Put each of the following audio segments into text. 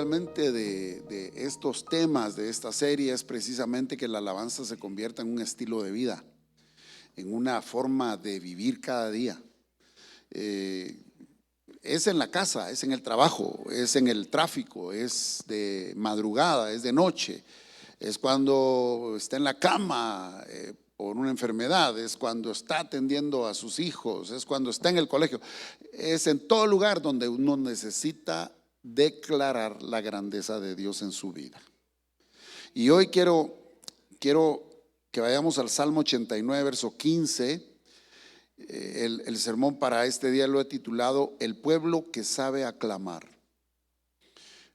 realmente de estos temas, de esta serie, es precisamente que la alabanza se convierta en un estilo de vida, en una forma de vivir cada día. Es en la casa, es en el trabajo, es en el tráfico, es de madrugada, es de noche, es cuando está en la cama por una enfermedad, es cuando está atendiendo a sus hijos, es cuando está en el colegio, es en todo lugar donde uno necesita declarar la grandeza de Dios en su vida. Y hoy quiero que vayamos al Salmo 89, verso 15. El sermón para este día lo he titulado El pueblo que sabe aclamar.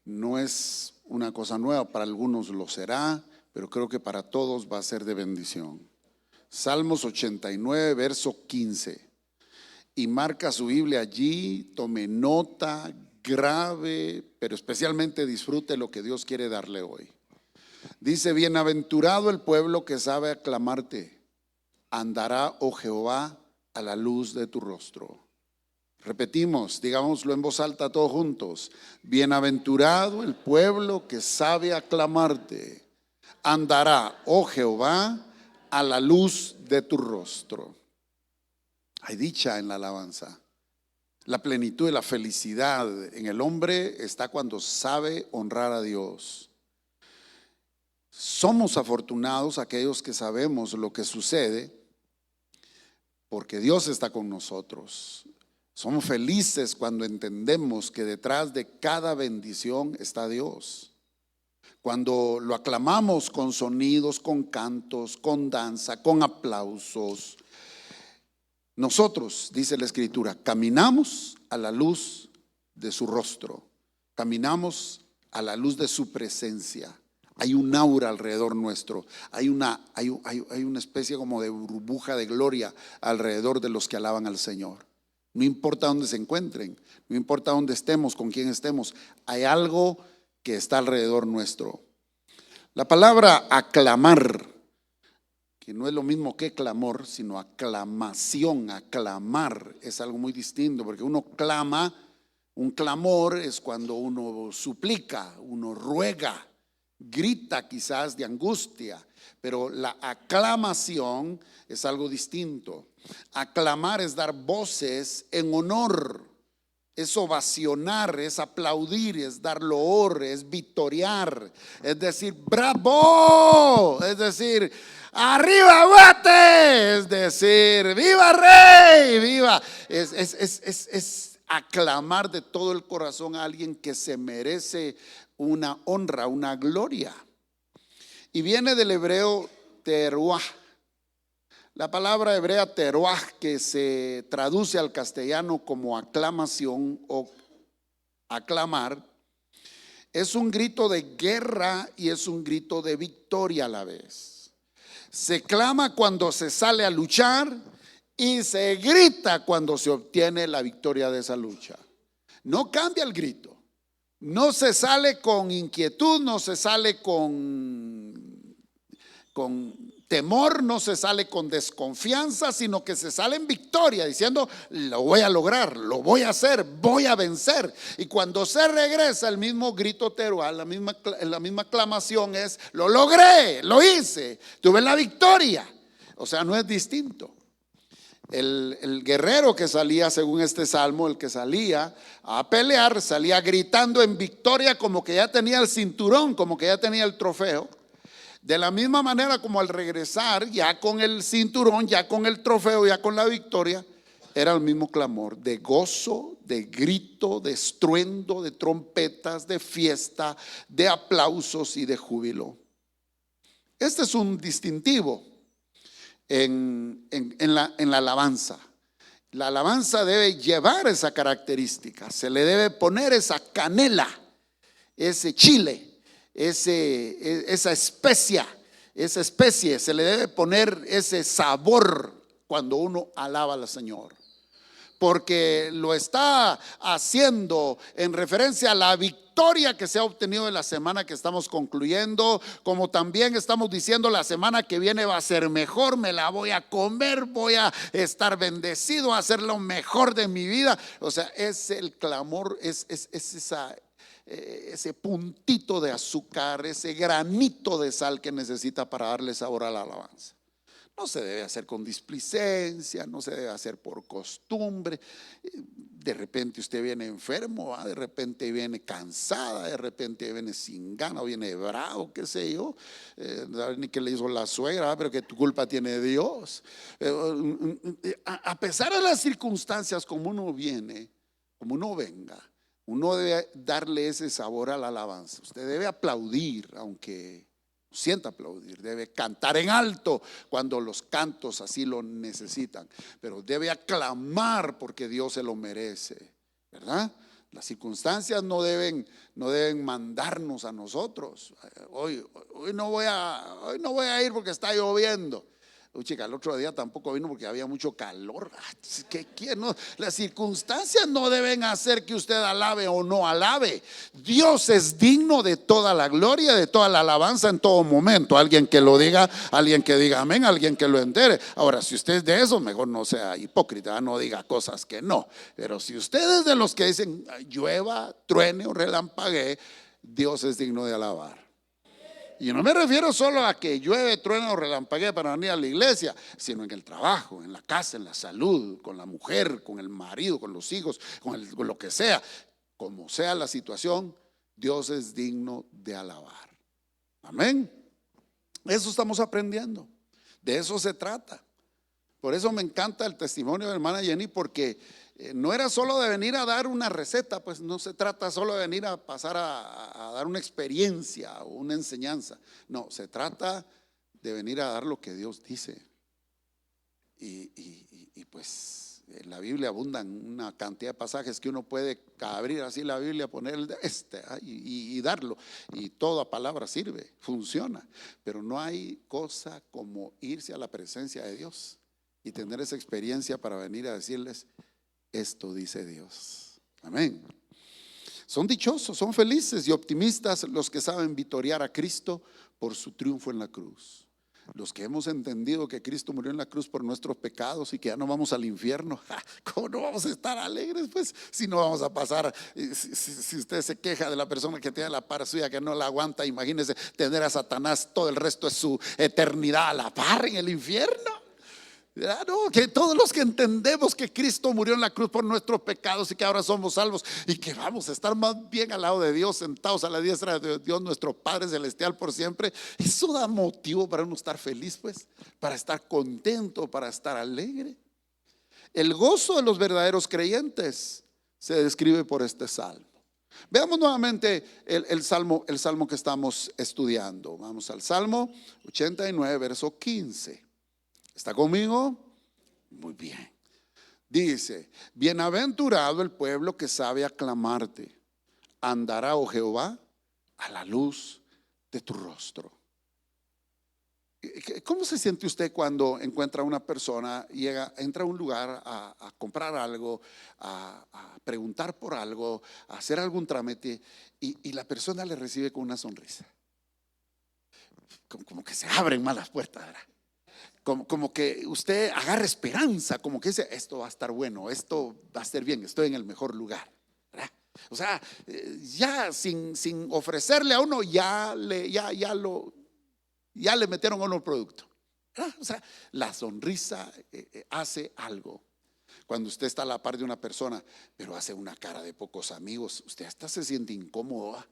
No es una cosa nueva, para algunos lo será, pero creo que para todos va a ser de bendición. Salmos 89, verso 15. Y marca su Biblia allí, tome nota, grave, pero especialmente disfrute lo que Dios quiere darle hoy. Dice: bienaventurado el pueblo que sabe aclamarte, andará, oh Jehová, a la luz de tu rostro. Repetimos, digámoslo en voz alta todos juntos: bienaventurado el pueblo que sabe aclamarte, andará, oh Jehová, a la luz de tu rostro. Hay dicha en la alabanza. La plenitud y la felicidad en el hombre está cuando sabe honrar a Dios. Somos afortunados aquellos que sabemos lo que sucede porque Dios está con nosotros. Somos felices cuando entendemos que detrás de cada bendición está Dios. Cuando lo aclamamos con sonidos, con cantos, con danza, con aplausos. Nosotros, dice la Escritura, caminamos a la luz de su rostro. Caminamos a la luz de su presencia. Hay un aura alrededor nuestro, hay una especie como de burbuja de gloria alrededor de los que alaban al Señor. No importa dónde se encuentren, no importa dónde estemos, con quién estemos, hay algo que está alrededor nuestro. La palabra aclamar, que no es lo mismo que clamor, sino aclamación. Aclamar es algo muy distinto, porque uno clama, un clamor es cuando uno suplica, uno ruega, grita quizás de angustia, pero la aclamación es algo distinto. Aclamar es dar voces en honor, es ovacionar, es aplaudir, es dar loor, es victoriar, es decir, bravo, es decir, arriba Guate, es decir, viva Rey, viva, es aclamar de todo el corazón a alguien que se merece una honra, una gloria. Y viene del hebreo teruah. La palabra hebrea teruah, que se traduce al castellano como aclamación o aclamar, es un grito de guerra y es un grito de victoria a la vez. Se clama cuando se sale a luchar y se grita cuando se obtiene la victoria de esa lucha. No cambia el grito. No se sale con inquietud, no se sale con temor, no se sale con desconfianza, sino que se sale en victoria, diciendo: lo voy a lograr, lo voy a hacer, voy a vencer. Y cuando se regresa, el mismo grito terual, la misma aclamación es: lo logré, lo hice, tuve la victoria. O sea, no es distinto. El guerrero que salía, según este salmo, el que salía a pelear, salía gritando en victoria, como que ya tenía el cinturón, como que ya tenía el trofeo. De la misma manera como al regresar, ya con el cinturón, ya con el trofeo, ya con la victoria, era el mismo clamor de gozo, de grito, de estruendo, de trompetas, de fiesta, de aplausos y de júbilo. Este es un distintivo en la alabanza. La alabanza debe llevar esa característica, se le debe poner esa canela, ese chile, esa especie, se le debe poner ese sabor cuando uno alaba al Señor, porque lo está haciendo en referencia a la victoria que se ha obtenido en la semana que estamos concluyendo, como también estamos diciendo la semana que viene va a ser mejor, me la voy a comer, voy a estar bendecido, a hacer lo mejor de mi vida. O sea, es el clamor, es esa ese puntito de azúcar, ese granito de sal que necesita para darle sabor a la alabanza. No se debe hacer con displicencia, no se debe hacer por costumbre. De repente usted viene enfermo, de repente viene cansada, de repente viene sin gana, viene bravo, qué sé yo, ni que le hizo la suegra, pero que tu culpa tiene Dios. A pesar de las circunstancias, como uno viene, como uno venga, uno debe darle ese sabor a la alabanza. Usted debe aplaudir, aunque sienta aplaudir, debe cantar en alto cuando los cantos así lo necesitan, pero debe aclamar porque Dios se lo merece, ¿verdad? Las circunstancias no deben mandarnos a nosotros. Hoy no voy a ir porque está lloviendo. Uy, chica, el otro día tampoco vino porque había mucho calor. No, las circunstancias no deben hacer que usted alabe o no alabe. Dios es digno de toda la gloria, de toda la alabanza en todo momento. Alguien que lo diga, alguien que diga amén, alguien que lo entere. Ahora, si usted es de eso, mejor no sea hipócrita, no diga cosas que no. Pero si usted es de los que dicen llueva, truene o relampaguee, Dios es digno de alabar. Y no me refiero solo a que llueve, truena o relampaguea para venir a la iglesia, sino en el trabajo, en la casa, en la salud, con la mujer, con el marido, con los hijos, con lo que sea. Como sea la situación, Dios es digno de alabar. Amén. Eso estamos aprendiendo. De eso se trata. Por eso me encanta el testimonio de la hermana Jenny, porque no era solo de venir a dar una receta, pues no se trata solo de venir a pasar a dar una experiencia o una enseñanza. No, se trata de venir a dar lo que Dios dice. Y pues en la Biblia abundan una cantidad de pasajes que uno puede abrir así la Biblia, poner y darlo. Y toda palabra sirve, funciona. Pero no hay cosa como irse a la presencia de Dios y tener esa experiencia para venir a decirles: esto dice Dios. Amén. Son dichosos, son felices y optimistas los que saben victoriar a Cristo por su triunfo en la cruz. Los que hemos entendido que Cristo murió en la cruz por nuestros pecados y que ya no vamos al infierno. ¿Cómo no vamos a estar alegres? Pues si no vamos a pasar. Si usted se queja de la persona que tiene la par suya, que no la aguanta, imagínese tener a Satanás todo el resto de su eternidad a la par en el infierno. No, que todos los que entendemos que Cristo murió en la cruz por nuestros pecados y que ahora somos salvos y que vamos a estar más bien al lado de Dios, sentados a la diestra de Dios nuestro Padre Celestial por siempre, eso da motivo para uno estar feliz, pues, para estar contento, para estar alegre. El gozo de los verdaderos creyentes se describe por este salmo. Veamos nuevamente el salmo que estamos estudiando. Vamos al Salmo 89, verso 15. ¿Está conmigo? Muy bien. Dice: bienaventurado el pueblo que sabe aclamarte. Andará, oh Jehová, a la luz de tu rostro. ¿Cómo se siente usted cuando encuentra a una persona, entra a un lugar a comprar algo, a preguntar por algo, a hacer algún trámite y la persona le recibe con una sonrisa? Como que se abren más las puertas, ¿verdad? Como que usted agarra esperanza, como que dice: esto va a estar bueno, esto va a estar bien, estoy en el mejor lugar, ¿verdad? O sea, ya sin ofrecerle a uno, ya le metieron a uno el producto, ¿verdad? O sea, la sonrisa hace algo. Cuando usted está a la par de una persona, pero hace una cara de pocos amigos, usted hasta se siente incómodo, ¿verdad?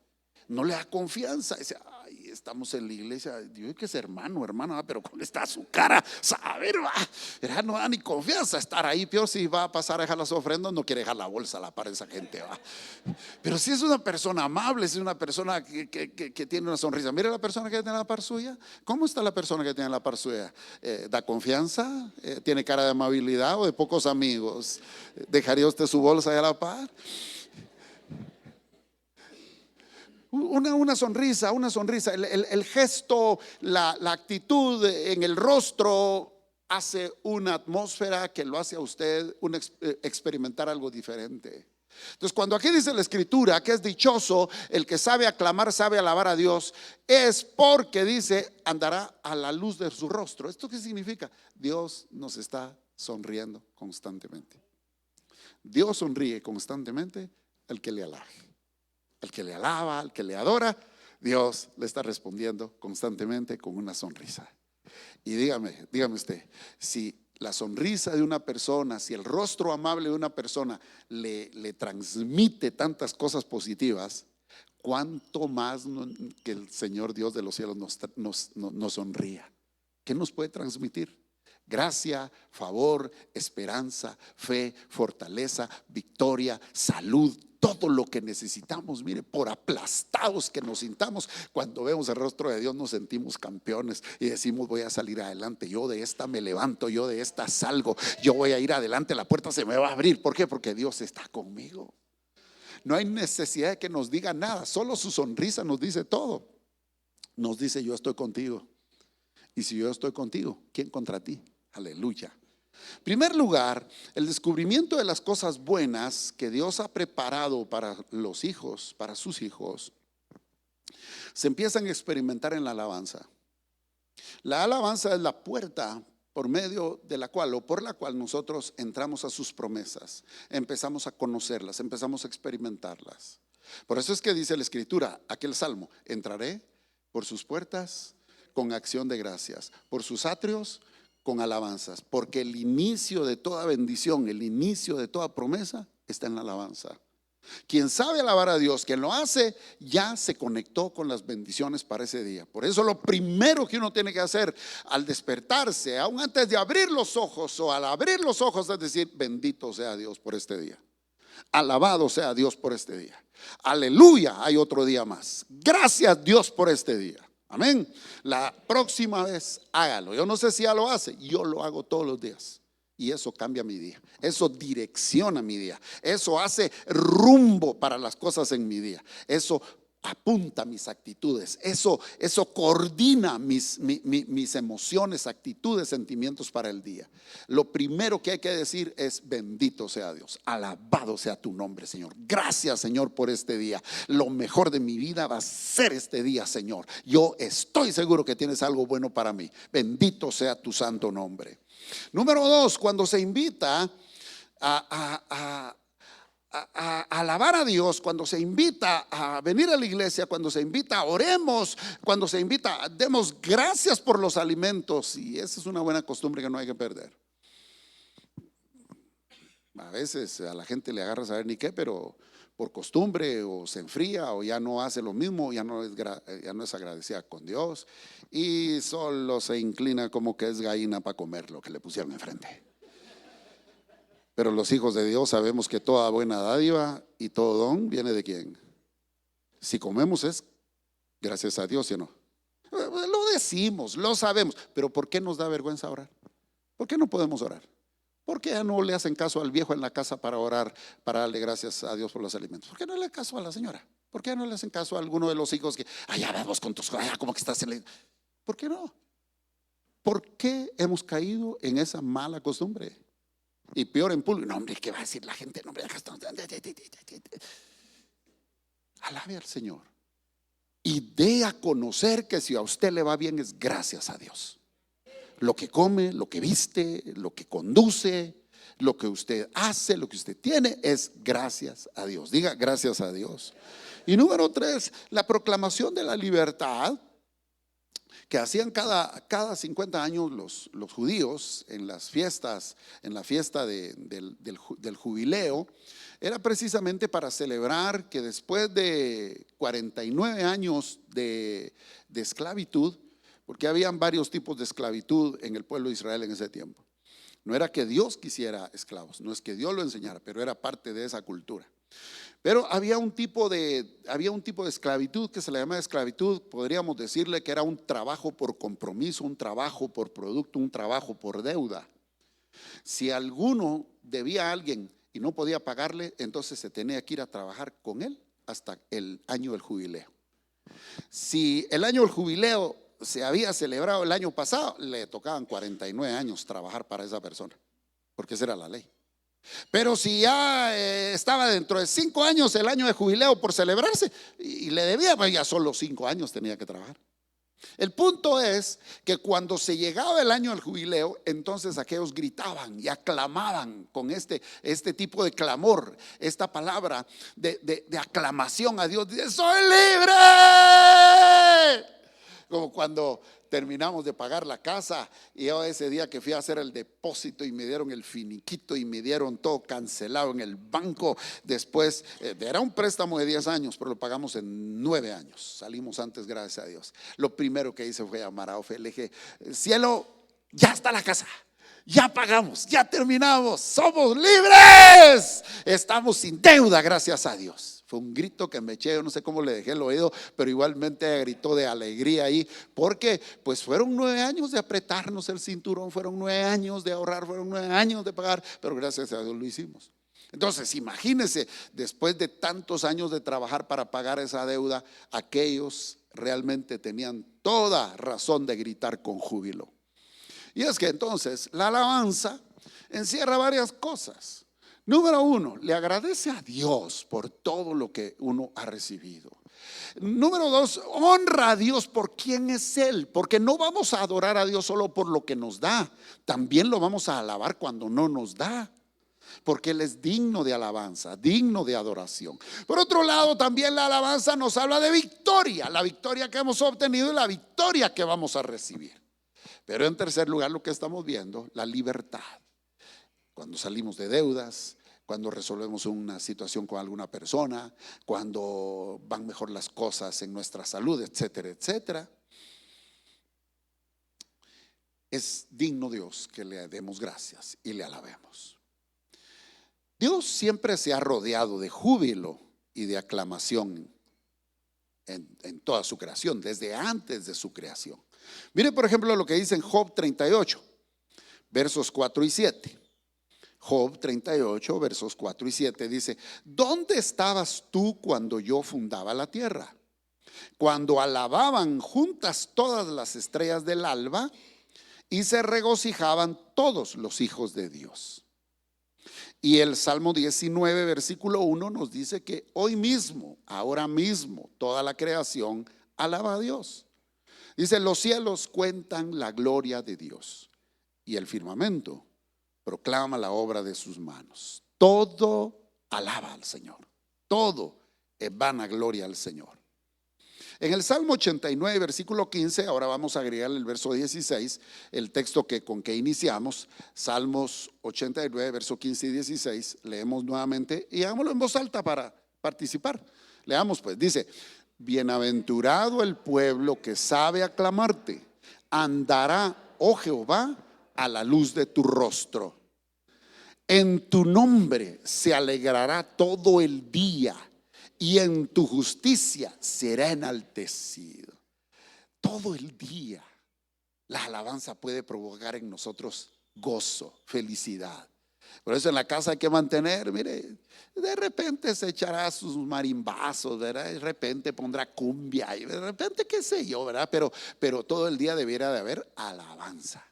No le da confianza. Dice: ay, estamos en la iglesia, Dios que es hermano, pero con esta su cara, saber, va, no da ni confianza estar ahí. Peor si va a pasar a dejar las ofrendas, no quiere dejar la bolsa a la par de esa gente, va. Pero si es una persona amable, si es una persona que tiene una sonrisa. Mire la persona que tiene la par suya. ¿Cómo está la persona que tiene la par suya? ¿Da confianza? ¿Tiene cara de amabilidad o de pocos amigos? ¿Dejaría usted su bolsa ahí a la par? Una sonrisa, el gesto, la actitud en el rostro hace una atmósfera que lo hace a usted experimentar algo diferente. Entonces, cuando aquí dice la escritura que es dichoso el que sabe aclamar, sabe alabar a Dios, es porque dice: andará a la luz de su rostro. ¿Esto qué significa? Dios nos está sonriendo constantemente. Dios sonríe constantemente al que le alabe. al que le alaba, al que le adora, Dios le está respondiendo constantemente con una sonrisa. Y dígame usted, si la sonrisa de una persona, si el rostro amable de una persona le transmite tantas cosas positivas, ¿cuánto más que el Señor Dios de los cielos nos sonría? ¿Qué nos puede transmitir? Gracia, favor, esperanza, fe, fortaleza, victoria, salud, todo lo que necesitamos. Mire, por aplastados que nos sintamos, cuando vemos el rostro de Dios nos sentimos campeones y decimos: voy a salir adelante, yo de esta me levanto, yo de esta salgo, yo voy a ir adelante, la puerta se me va a abrir. ¿Por qué? Porque Dios está conmigo. No hay necesidad de que nos diga nada, solo su sonrisa nos dice todo. Nos dice: yo estoy contigo. Y si yo estoy contigo, ¿quién contra ti? Aleluya. En primer lugar, el descubrimiento de las cosas buenas que Dios ha preparado para los hijos, para sus hijos, se empiezan a experimentar en la alabanza. La alabanza es la puerta por medio de la cual o por la cual nosotros entramos a sus promesas, empezamos a conocerlas, empezamos a experimentarlas. Por eso es que dice la Escritura, aquel salmo: entraré por sus puertas con acción de gracias, por sus atrios con alabanzas, porque el inicio de toda bendición, el inicio de toda promesa está en la alabanza. Quien sabe alabar a Dios, quien lo hace, ya se conectó con las bendiciones para ese día. Por eso lo primero que uno tiene que hacer al despertarse, aún antes de abrir los ojos o al abrir los ojos, es decir: bendito sea Dios por este día, alabado sea Dios por este día, aleluya, hay otro día más, gracias Dios por este día. Amén. La próxima vez hágalo. Yo no sé si ya lo hace, yo lo hago todos los días. Y eso cambia mi día, eso direcciona mi día, eso hace rumbo para las cosas en mi día, eso apunta mis actitudes, eso coordina mis emociones, actitudes, sentimientos para el día. Lo primero que hay que decir es: bendito sea Dios, alabado sea tu nombre, Señor. Gracias, Señor, por este día. Lo mejor de mi vida va a ser este día, Señor. Yo estoy seguro que tienes algo bueno para mí. Bendito sea tu santo nombre. Número 2, cuando se invita a alabar a Dios, cuando se invita a venir a la iglesia, cuando se invita a oremos, cuando se invita a demos gracias por los alimentos. Y esa es una buena costumbre que no hay que perder. A veces a la gente le agarra saber ni qué, pero por costumbre o se enfría o ya no hace lo mismo, ya no es agradecida con Dios y solo se inclina como que es gallina para comer lo que le pusieron enfrente. Pero los hijos de Dios sabemos que toda buena dádiva y todo don viene de ¿quién? Si comemos es gracias a Dios, ¿sí o no? Lo decimos, lo sabemos, pero ¿por qué nos da vergüenza orar? ¿Por qué no podemos orar? ¿Por qué no le hacen caso al viejo en la casa para orar, para darle gracias a Dios por los alimentos? ¿Por qué no le hacen caso a la señora? ¿Por qué no le hacen caso a alguno de los hijos que, allá vamos con tus cosas, como que estás en la... ¿Por qué no? ¿Por qué hemos caído en esa mala costumbre? Y peor en público. No, hombre, ¿qué va a decir la gente? No, hombre, acá está. Alabe al Señor y dé a conocer que si a usted le va bien es gracias a Dios. Lo que come, lo que viste, lo que conduce, lo que usted hace, lo que usted tiene es gracias a Dios. Diga gracias a Dios. Y número 3, la proclamación de la libertad que hacían cada 50 años los judíos en las fiestas, en la fiesta del jubileo, era precisamente para celebrar que después de 49 años de esclavitud, porque habían varios tipos de esclavitud en el pueblo de Israel en ese tiempo. No era que Dios quisiera esclavos, no es que Dios lo enseñara, pero era parte de esa cultura. Pero había un tipo de esclavitud que se le llama esclavitud, podríamos decirle que era un trabajo por compromiso, un trabajo por producto, un trabajo por deuda. Si alguno debía a alguien y no podía pagarle, entonces se tenía que ir a trabajar con él hasta el año del jubileo. Si el año del jubileo se había celebrado el año pasado, le tocaban 49 años trabajar para esa persona, porque esa era la ley. Pero si ya estaba dentro de 5 años el año de jubileo por celebrarse y le debía, pues ya solo 5 años tenía que trabajar. El punto es que cuando se llegaba el año del jubileo, entonces aquellos gritaban y aclamaban con este tipo de clamor, esta palabra de aclamación a Dios. Dice: soy libre. Como cuando terminamos de pagar la casa y yo ese día que fui a hacer el depósito y me dieron el finiquito y me dieron todo cancelado en el banco. Después era un préstamo de 10 años, pero lo pagamos en 9 años. Salimos antes, gracias a Dios. Lo primero que hice fue llamar a Ofe. Le dije: cielo, ya está la casa, ya pagamos, ya terminamos, somos libres, estamos sin deuda, gracias a Dios. Fue un grito que me eché, yo no sé cómo le dejé el oído, pero igualmente gritó de alegría ahí, porque pues fueron 9 años de apretarnos el cinturón, fueron 9 años de ahorrar, fueron 9 años de pagar, pero gracias a Dios lo hicimos. Entonces imagínense, después de tantos años de trabajar para pagar esa deuda, aquellos realmente tenían toda razón de gritar con júbilo. Y es que entonces la alabanza encierra varias cosas. Número 1, le agradece a Dios por todo lo que uno ha recibido. Número 2, honra a Dios por quién es Él, porque no vamos a adorar a Dios solo por lo que nos da, también lo vamos a alabar cuando no nos da, porque Él es digno de alabanza, digno de adoración. Por otro lado, también la alabanza nos habla de victoria, la victoria que hemos obtenido y la victoria que vamos a recibir. Pero en tercer lugar, lo que estamos viendo, la libertad. Cuando salimos de deudas, cuando resolvemos una situación con alguna persona, cuando van mejor las cosas en nuestra salud, etcétera, etcétera. Es digno Dios que le demos gracias y le alabemos. Dios siempre se ha rodeado de júbilo y de aclamación en toda su creación, desde antes de su creación. Mire por ejemplo lo que dice en Job 38, versos 4 y 7. Job 38, versos 4 y 7 dice: ¿dónde estabas tú cuando yo fundaba la tierra? Cuando alababan juntas todas las estrellas del alba y se regocijaban todos los hijos de Dios. Y el Salmo 19, versículo 1 nos dice que hoy mismo, ahora mismo, toda la creación alaba a Dios. Dice: los cielos cuentan la gloria de Dios y el firmamento proclama la obra de sus manos. Todo alaba al Señor, todo es vanagloria al Señor. En el Salmo 89, versículo 15, ahora vamos a agregar el verso 16, el texto con que iniciamos. Salmos 89, verso 15 y 16, leemos nuevamente y hagámoslo en voz alta para participar. Leamos pues, dice: bienaventurado el pueblo que sabe aclamarte, andará, oh Jehová, a la luz de tu rostro. En tu nombre se alegrará todo el día y en tu justicia será enaltecido. Todo el día la alabanza puede provocar en nosotros gozo, felicidad. Por eso en la casa hay que mantener, mire, de repente se echará sus marimbazos, ¿verdad? De repente pondrá cumbia y de repente qué sé yo, ¿verdad? Pero todo el día debiera de haber alabanza,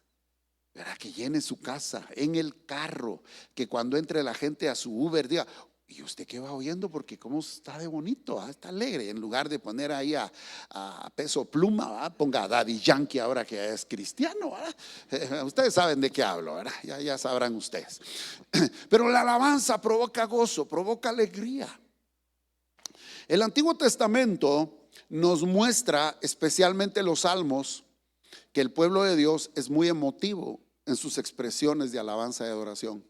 ¿verdad? Que llene su casa, en el carro, que cuando entre la gente a su Uber diga: ¿y usted qué va oyendo? Porque cómo está de bonito, está alegre. En lugar de poner ahí a Peso Pluma, ¿verdad? Ponga a Daddy Yankee ahora que es cristiano, ¿verdad? Ustedes saben de qué hablo, ¿verdad? Ya sabrán ustedes. Pero la alabanza provoca gozo, provoca alegría. El Antiguo Testamento nos muestra, especialmente los salmos, que el pueblo de Dios es muy emotivo en sus expresiones de alabanza y adoración.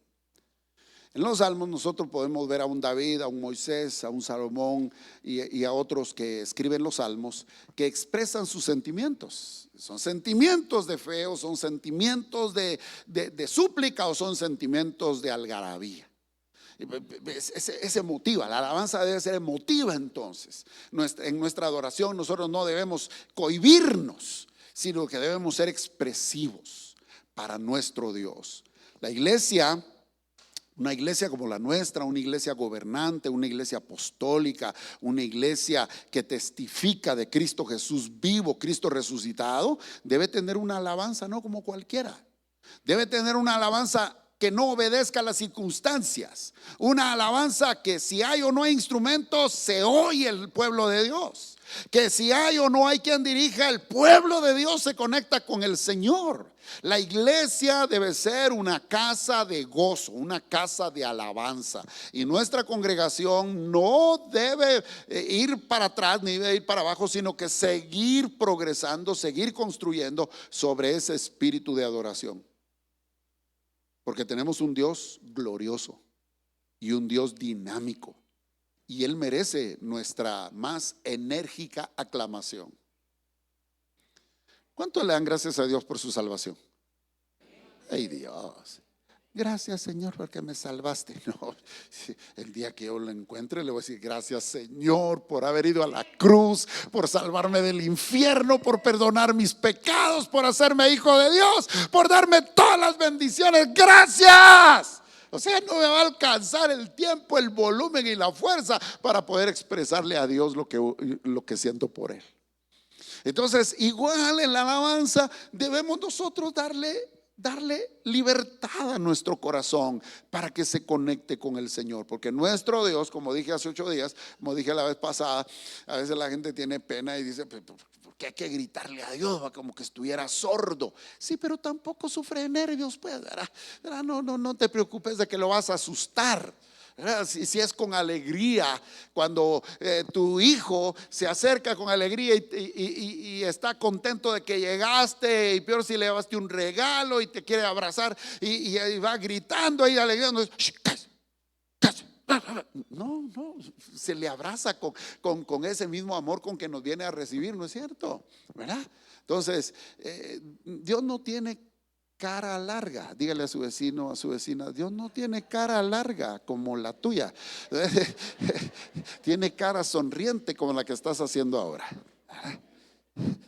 En los salmos nosotros podemos ver a un David, a un Moisés, a un Salomón y a otros que escriben los salmos que expresan sus sentimientos. Son sentimientos de fe o son sentimientos de súplica o son sentimientos de algarabía. Es emotiva, la alabanza debe ser emotiva. Entonces en nuestra adoración nosotros no debemos cohibirnos, sino que debemos ser expresivos para nuestro Dios. La iglesia, una iglesia como la nuestra, una iglesia gobernante, una iglesia apostólica, una iglesia que testifica de Cristo Jesús vivo, Cristo resucitado, debe tener una alabanza no como cualquiera. Debe tener una alabanza que no obedezca a las circunstancias, una alabanza que si hay o no hay instrumentos se oye el pueblo de Dios. Que si hay o no hay quien dirija, el pueblo de Dios se conecta con el Señor. La iglesia debe ser una casa de gozo, una casa de alabanza. Y nuestra congregación no debe ir para atrás ni debe ir para abajo, sino que seguir progresando, seguir construyendo sobre ese espíritu de adoración. Porque tenemos un Dios glorioso y un Dios dinámico. Y Él merece nuestra más enérgica aclamación. ¿Cuánto le dan gracias a Dios por su salvación? ¡Ay, Dios! Gracias, Señor, porque me salvaste. No, el día que yo lo encuentre le voy a decir: gracias, Señor, por haber ido a la cruz, por salvarme del infierno, por perdonar mis pecados, por hacerme hijo de Dios, por darme todas las bendiciones. ¡Gracias! O sea, no me va a alcanzar el tiempo, el volumen y la fuerza para poder expresarle a Dios lo que siento por Él. Entonces, igual en la alabanza debemos nosotros darle libertad a nuestro corazón para que se conecte con el Señor. Porque nuestro Dios, como dije hace 8 días, como dije la vez pasada, a veces la gente tiene pena y dice: ¿por qué hay que gritarle a Dios? Como que estuviera sordo. Sí, pero tampoco sufre de nervios, pues, ¿verdad? No te preocupes de que lo vas a asustar. Si es con alegría, cuando tu hijo se acerca con alegría y está contento de que llegaste, y peor si le llevaste un regalo y te quiere abrazar y va gritando ahí de alegría, no, se le abraza con ese mismo amor con que nos viene a recibir, ¿no es cierto? ¿Verdad? Entonces, Dios no tiene cara larga. Dígale a su vecino, a su vecina: Dios no tiene cara larga como la tuya. Tiene cara sonriente como la que estás haciendo ahora.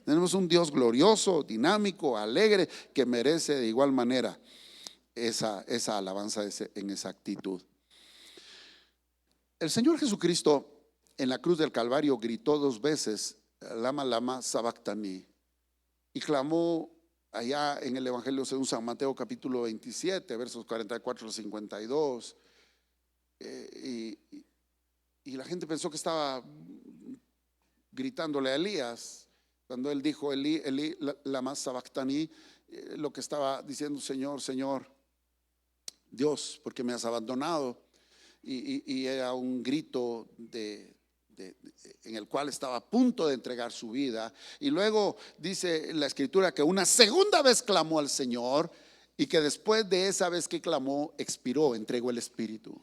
Tenemos un Dios glorioso, dinámico, alegre, que merece de igual manera esa alabanza en esa actitud. El Señor Jesucristo en la cruz del Calvario gritó 2 veces: lama, lama, sabactani, y clamó allá en el Evangelio según San Mateo capítulo 27 versos 44 al 52, y la gente pensó que estaba gritándole a Elías. Cuando él dijo Elí, Elí, lama sabactani, lo que estaba diciendo: Señor, Señor, Dios, ¿por qué me has abandonado? Y era un grito en el cual estaba a punto de entregar su vida. Y luego dice la Escritura que una segunda vez clamó al Señor, y que después de esa vez que clamó, expiró, entregó el Espíritu.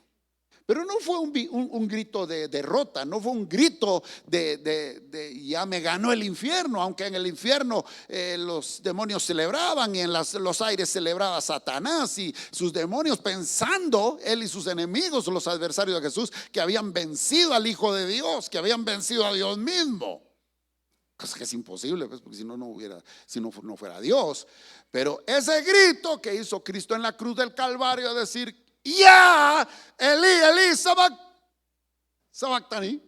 Pero no fue un grito de derrota, no fue un grito de ya me ganó el infierno, aunque en el infierno los demonios celebraban, y en los aires celebraba Satanás y sus demonios, pensando él y sus enemigos, los adversarios de Jesús, que habían vencido al Hijo de Dios, que habían vencido a Dios mismo. Cosa que es imposible, pues, porque si no fuera Dios. Pero ese grito que hizo Cristo en la cruz del Calvario, a decir: ya, Elí, Elí, sabactani,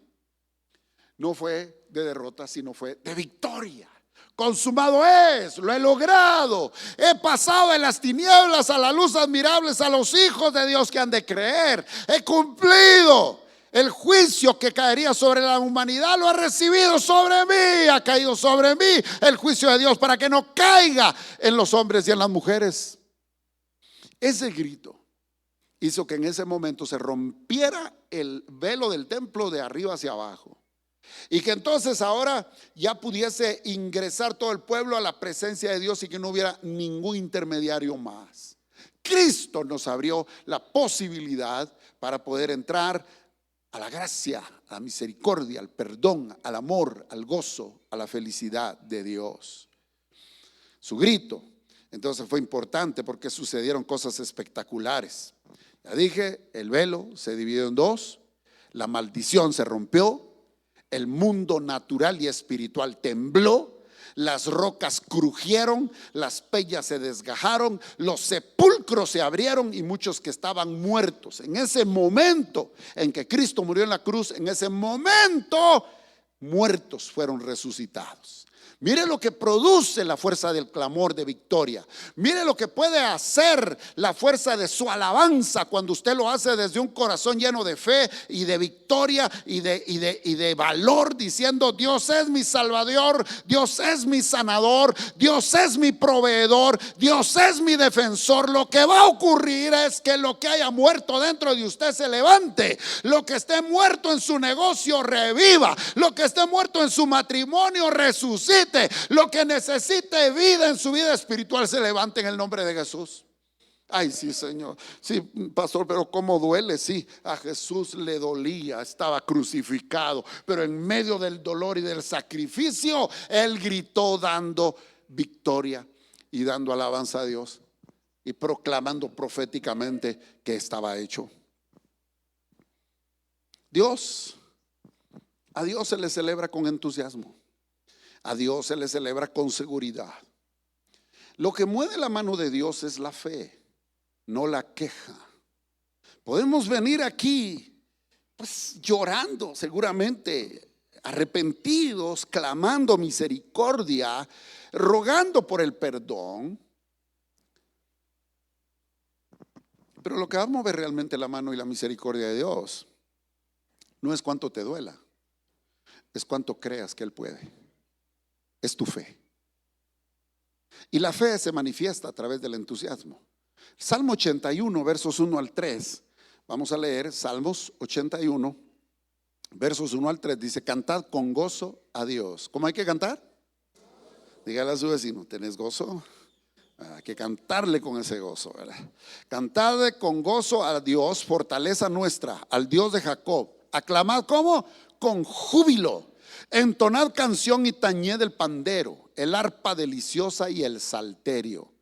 no fue de derrota, sino fue de victoria. Consumado es, lo he logrado, he pasado de las tinieblas a la luz admirable a los hijos de Dios que han de creer. He cumplido el juicio que caería sobre la humanidad, lo ha recibido sobre mí, ha caído sobre mí el juicio de Dios para que no caiga en los hombres y en las mujeres. Ese grito hizo que en ese momento se rompiera el velo del templo de arriba hacia abajo, y que entonces ahora ya pudiese ingresar todo el pueblo a la presencia de Dios y que no hubiera ningún intermediario más. Cristo nos abrió la posibilidad para poder entrar a la gracia, a la misericordia, al perdón, al amor, al gozo, a la felicidad de Dios. Su grito entonces fue importante porque sucedieron cosas espectaculares. Ya dije, el velo se dividió en 2, la maldición se rompió, el mundo natural y espiritual tembló, las rocas crujieron, las peñas se desgajaron, los sepulcros se abrieron y muchos que estaban muertos. En ese momento en que Cristo murió en la cruz, en ese momento muertos fueron resucitados. Mire lo que produce la fuerza del clamor de victoria. Mire lo que puede hacer la fuerza de su alabanza cuando usted lo hace desde un corazón lleno de fe y de victoria y de valor, diciendo: Dios es mi salvador, Dios es mi sanador, Dios es mi proveedor, Dios es mi defensor. Lo que va a ocurrir es que lo que haya muerto dentro de usted se levante, lo que esté muerto en su negocio reviva, lo que esté muerto en su matrimonio resucite, lo que necesite vida en su vida espiritual se levante en el nombre de Jesús. Ay, sí, Señor. Sí, pastor, pero cómo duele. Sí, a Jesús le dolía, estaba crucificado, pero en medio del dolor y del sacrificio, Él gritó dando victoria y dando alabanza a Dios y proclamando proféticamente que estaba hecho. A Dios se le celebra con entusiasmo. A Dios se le celebra con seguridad. Lo que mueve la mano de Dios es la fe, no la queja. Podemos venir aquí pues llorando, seguramente arrepentidos, clamando misericordia, rogando por el perdón. Pero lo que va a mover realmente la mano y la misericordia de Dios no es cuánto te duela, es cuánto creas que Él puede. Es tu fe. Y la fe se manifiesta a través del entusiasmo. Salmo 81, versos 1 al 3. Vamos a leer Salmos 81, versos 1 al 3. Dice: cantad con gozo a Dios. ¿Cómo hay que cantar? Dígale a su vecino: ¿tenés gozo? Hay que cantarle con ese gozo, ¿verdad? Cantad con gozo a Dios, fortaleza nuestra, al Dios de Jacob. Aclamad, ¿cómo? Con júbilo. Entonad canción y tañed el pandero, el arpa deliciosa y el salterio.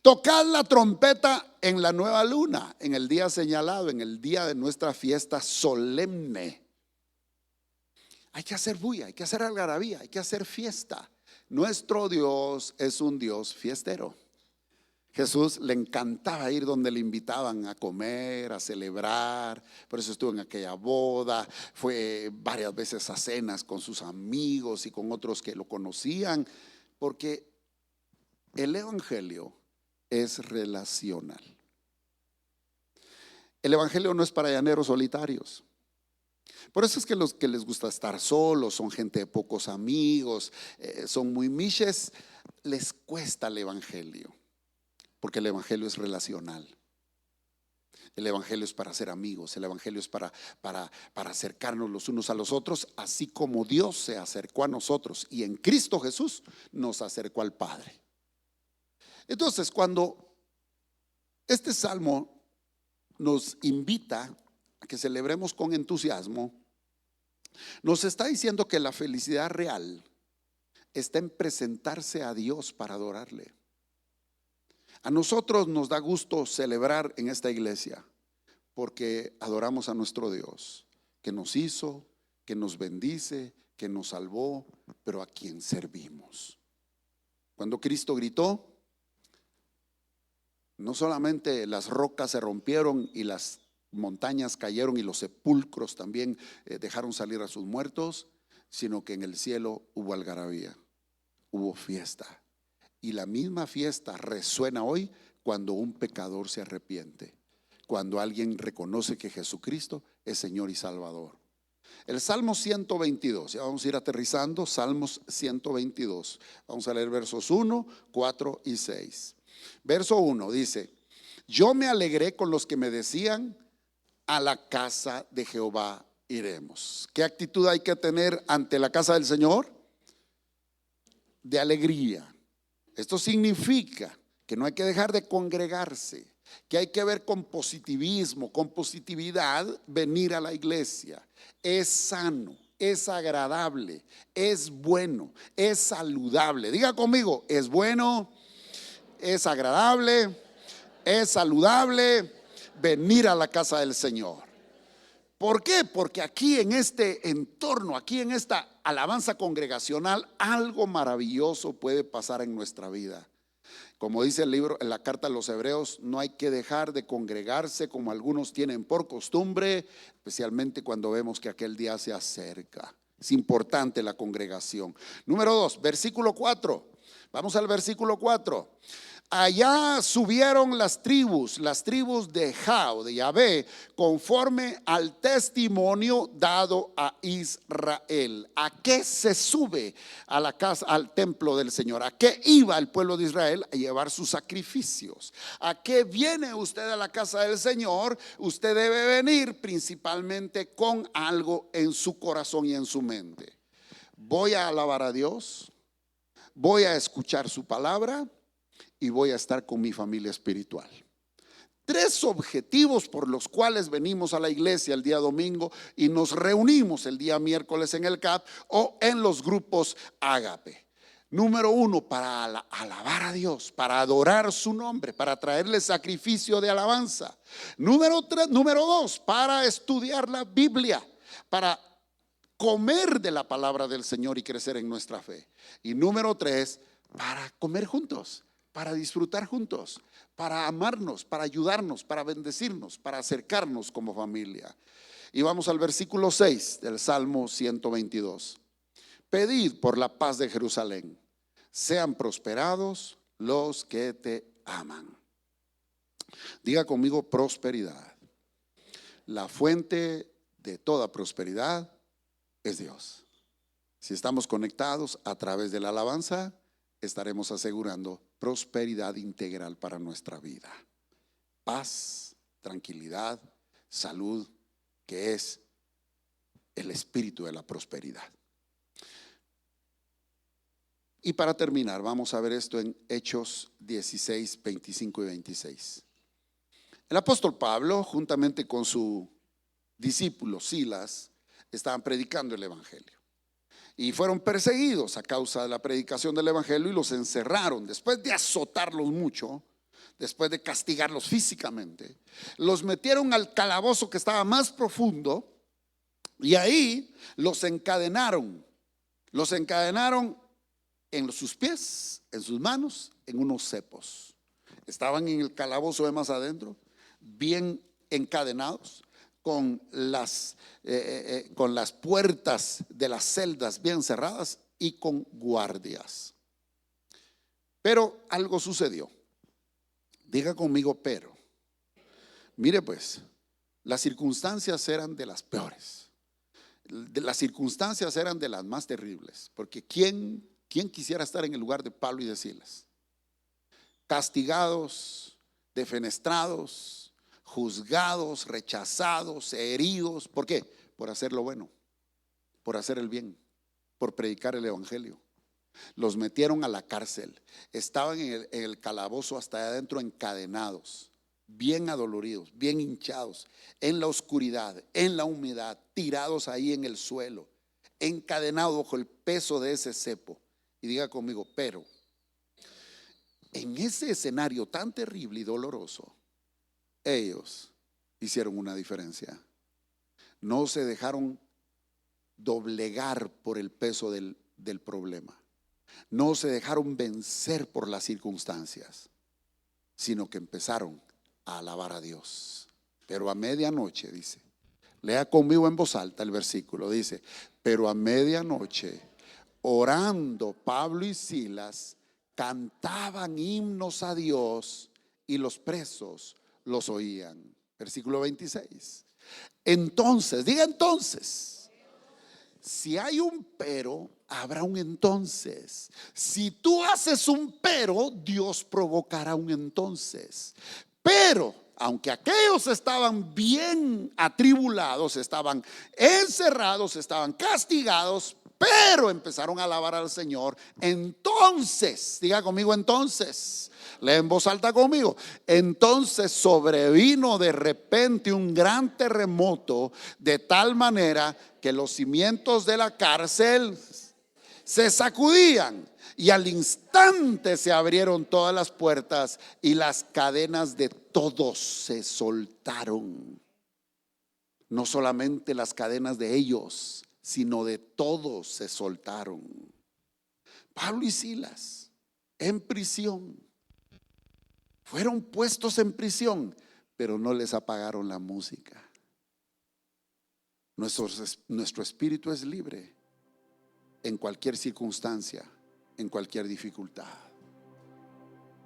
Tocad la trompeta en la nueva luna, en el día señalado, en el día de nuestra fiesta solemne. Hay que hacer bulla, hay que hacer algarabía, hay que hacer fiesta. Nuestro Dios es un Dios fiestero. Jesús le encantaba ir donde le invitaban a comer, a celebrar. Por eso estuvo en aquella boda. Fue varias veces a cenas con sus amigos y con otros que lo conocían, porque el evangelio es relacional. El evangelio no es para llaneros solitarios. Por eso es que los que les gusta estar solos, son gente de pocos amigos, son muy miches, les cuesta el evangelio. Porque el evangelio es relacional. El evangelio es para ser amigos. El evangelio es para acercarnos los unos a los otros, así como Dios se acercó a nosotros y en Cristo Jesús nos acercó al Padre. Entonces, cuando este salmo nos invita a que celebremos con entusiasmo, nos está diciendo que la felicidad real está en presentarse a Dios para adorarle. A nosotros nos da gusto celebrar en esta iglesia porque adoramos a nuestro Dios, que nos hizo, que nos bendice, que nos salvó, pero a quien servimos. Cuando Cristo gritó, no solamente las rocas se rompieron y las montañas cayeron y los sepulcros también dejaron salir a sus muertos, sino que en el cielo hubo algarabía, hubo fiesta. Y la misma fiesta resuena hoy cuando un pecador se arrepiente, cuando alguien reconoce que Jesucristo es Señor y Salvador. El Salmo 122, ya vamos a ir aterrizando. Salmos 122, vamos a leer versos 1, 4 y 6. Verso 1 dice: yo me alegré con los que me decían: a la casa de Jehová iremos. ¿Qué actitud hay que tener ante la casa del Señor? De alegría. Esto significa que no hay que dejar de congregarse, que hay que ver con positivismo, con positividad, venir a la iglesia. Es sano, es agradable, es bueno, es saludable. Diga conmigo: es bueno, es agradable, es saludable venir a la casa del Señor. ¿Por qué? Porque aquí en este entorno, aquí en esta alabanza congregacional, algo maravilloso puede pasar en nuestra vida. Como dice el libro, en la carta a los Hebreos, no hay que dejar de congregarse como algunos tienen por costumbre, especialmente cuando vemos que aquel día se acerca. Es importante la congregación. Número 2, versículo 4. Vamos al versículo 4. Allá subieron las tribus de Jah, de Yahvé, conforme al testimonio dado a Israel. ¿A qué se sube a la casa, al templo del Señor? ¿A qué iba el pueblo de Israel? A llevar sus sacrificios. ¿A qué viene usted a la casa del Señor? Usted debe venir principalmente con algo en su corazón y en su mente. Voy a alabar a Dios, voy a escuchar su palabra y voy a estar con mi familia espiritual. 3 objetivos por los cuales venimos a la iglesia el día domingo y nos reunimos el día miércoles en el CAP o en los grupos Ágape. Número 1, para alabar a Dios, para adorar su nombre, para traerle sacrificio de alabanza. Número 2, para estudiar la Biblia, para comer de la palabra del Señor y crecer en nuestra fe. Y número 3, para comer juntos, para disfrutar juntos, para amarnos, para ayudarnos, para bendecirnos, para acercarnos como familia. Y vamos al versículo 6 del Salmo 122. Pedid por la paz de Jerusalén, sean prosperados los que te aman. Diga conmigo: prosperidad. La fuente de toda prosperidad es Dios. Si estamos conectados a través de la alabanza, estaremos asegurando prosperidad integral para nuestra vida. Paz, tranquilidad, salud, que es el espíritu de la prosperidad. Y para terminar, vamos a ver esto en Hechos 16, 25 y 26. El apóstol Pablo, juntamente con su discípulo Silas, estaban predicando el evangelio. Y fueron perseguidos a causa de la predicación del evangelio y los encerraron. Después de azotarlos mucho, después de castigarlos físicamente, los metieron al calabozo que estaba más profundo y ahí los encadenaron. Los encadenaron en sus pies, en sus manos, en unos cepos. Estaban en el calabozo de más adentro, bien encadenados, con las puertas de las celdas bien cerradas y con guardias. Pero algo sucedió. Diga conmigo: pero. Mire pues, las circunstancias eran de las peores. Las circunstancias eran de las más terribles, porque ¿quién quisiera estar en el lugar de Pablo y de Silas? Castigados, defenestrados, juzgados, rechazados, heridos. ¿Por qué? Por hacer lo bueno, por hacer el bien, por predicar el evangelio. Los metieron a la cárcel, estaban en el calabozo hasta adentro, encadenados, bien adoloridos, bien hinchados, en la oscuridad, en la humedad, tirados ahí en el suelo, encadenados bajo el peso de ese cepo. Y diga conmigo: pero en ese escenario tan terrible y doloroso, ellos hicieron una diferencia. No se dejaron doblegar por el peso del problema. No se dejaron vencer por las circunstancias, sino que empezaron a alabar a Dios. Pero a medianoche, dice, lea conmigo en voz alta el versículo, dice: pero a medianoche, orando, Pablo y Silas cantaban himnos a Dios y los presos los oían. Versículo 26. Entonces, diga entonces. Si hay un pero, habrá un entonces. Si tú haces un pero, Dios provocará un entonces. Pero aunque aquellos estaban bien atribulados, estaban encerrados, estaban castigados, pero empezaron a alabar al Señor. Entonces, diga conmigo: entonces, lee en voz alta conmigo. Entonces sobrevino de repente un gran terremoto, de tal manera que los cimientos de la cárcel se sacudían, y al instante se abrieron todas las puertas y las cadenas de todos se soltaron. No solamente las cadenas de ellos, sino de todos se soltaron. Pablo y Silas en prisión, fueron puestos en prisión, pero no les apagaron la música. Nuestro espíritu es libre, en cualquier circunstancia, en cualquier dificultad.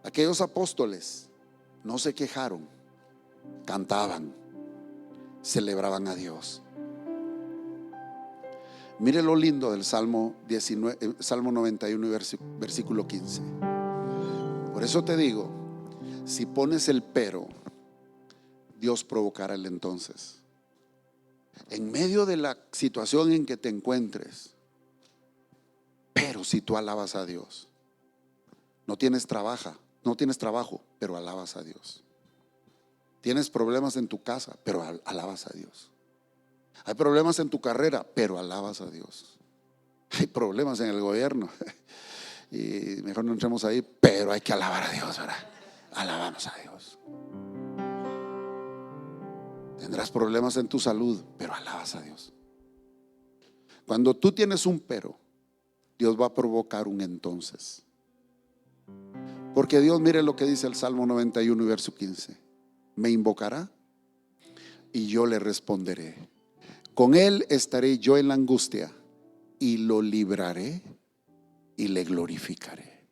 Aquellos apóstoles no se quejaron, cantaban, celebraban a Dios. Mire lo lindo del Salmo 91 y versículo 15. Por eso te digo, si pones el pero, Dios provocará el entonces. En medio de la situación en que te encuentres, pero si tú alabas a Dios, no tienes trabajo, pero alabas a Dios. Tienes problemas en tu casa, pero alabas a Dios. Hay problemas en tu carrera, pero alabas a Dios. Hay problemas en el gobierno y mejor no entremos ahí, pero hay que alabar a Dios, ¿verdad? Alabamos a Dios. Tendrás problemas en tu salud, pero alabas a Dios. Cuando tú tienes un pero, Dios va a provocar un entonces. Porque Dios, mire lo que dice el Salmo 91 y verso 15: me invocará y yo le responderé. Con él estaré yo en la angustia y lo libraré y le glorificaré.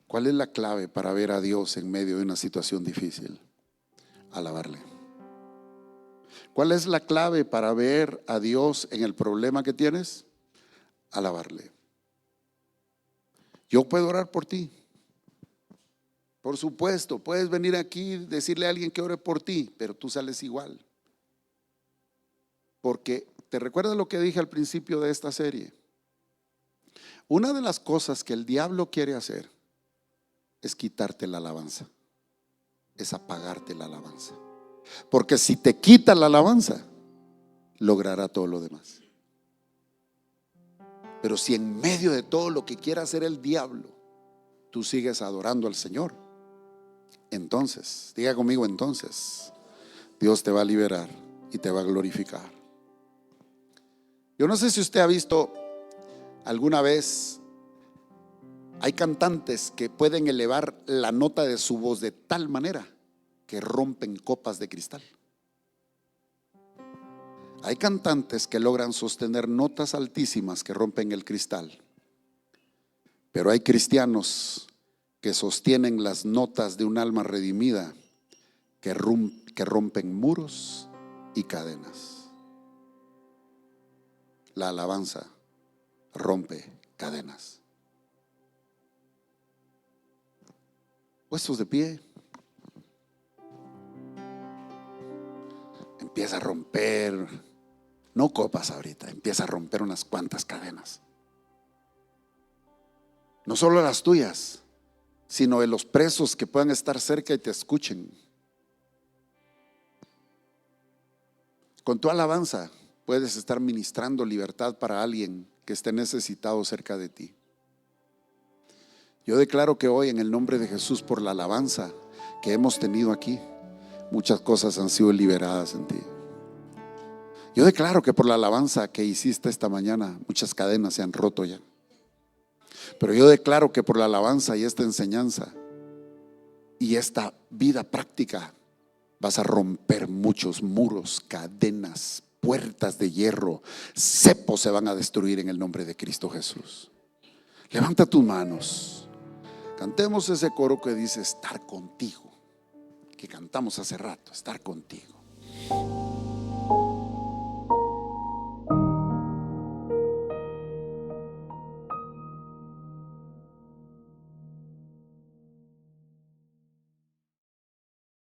¿Cuál es la clave para ver a Dios en medio de una situación difícil? Alabarle. ¿Cuál es la clave para ver a Dios en el problema que tienes? Alabarle. Yo puedo orar por ti. Por supuesto, puedes venir aquí y decirle a alguien que ore por ti, pero tú sales igual. Porque te recuerdas lo que dije al principio de esta serie. Una de las cosas que el diablo quiere hacer es quitarte la alabanza, es apagarte la alabanza. Porque si te quita la alabanza, logrará todo lo demás. Pero si en medio de todo lo que quiera hacer el diablo, tú sigues adorando al Señor, entonces, diga conmigo, entonces Dios te va a liberar y te va a glorificar. Yo no sé si usted ha visto alguna vez, hay cantantes que pueden elevar la nota de su voz de tal manera que rompen copas de cristal. Hay cantantes que logran sostener notas altísimas que rompen el cristal. Pero hay cristianos que sostienen las notas de un alma redimida que rompen muros y cadenas. La alabanza rompe cadenas. Puestos de pie, empieza a romper, no copas ahorita, empieza a romper unas cuantas cadenas. No solo las tuyas, sino de los presos que puedan estar cerca y te escuchen. Con tu alabanza puedes estar ministrando libertad para alguien que esté necesitado cerca de ti. Yo declaro que hoy, en el nombre de Jesús, por la alabanza que hemos tenido aquí, muchas cosas han sido liberadas en ti. Yo declaro que por la alabanza que hiciste esta mañana, muchas cadenas se han roto ya. Pero yo declaro que por la alabanza y esta enseñanza y esta vida práctica, vas a romper muchos muros, cadenas, puertas de hierro, cepos se van a destruir en el nombre de Cristo Jesús. Levanta tus manos, cantemos ese coro que dice estar contigo, que cantamos hace rato, estar contigo.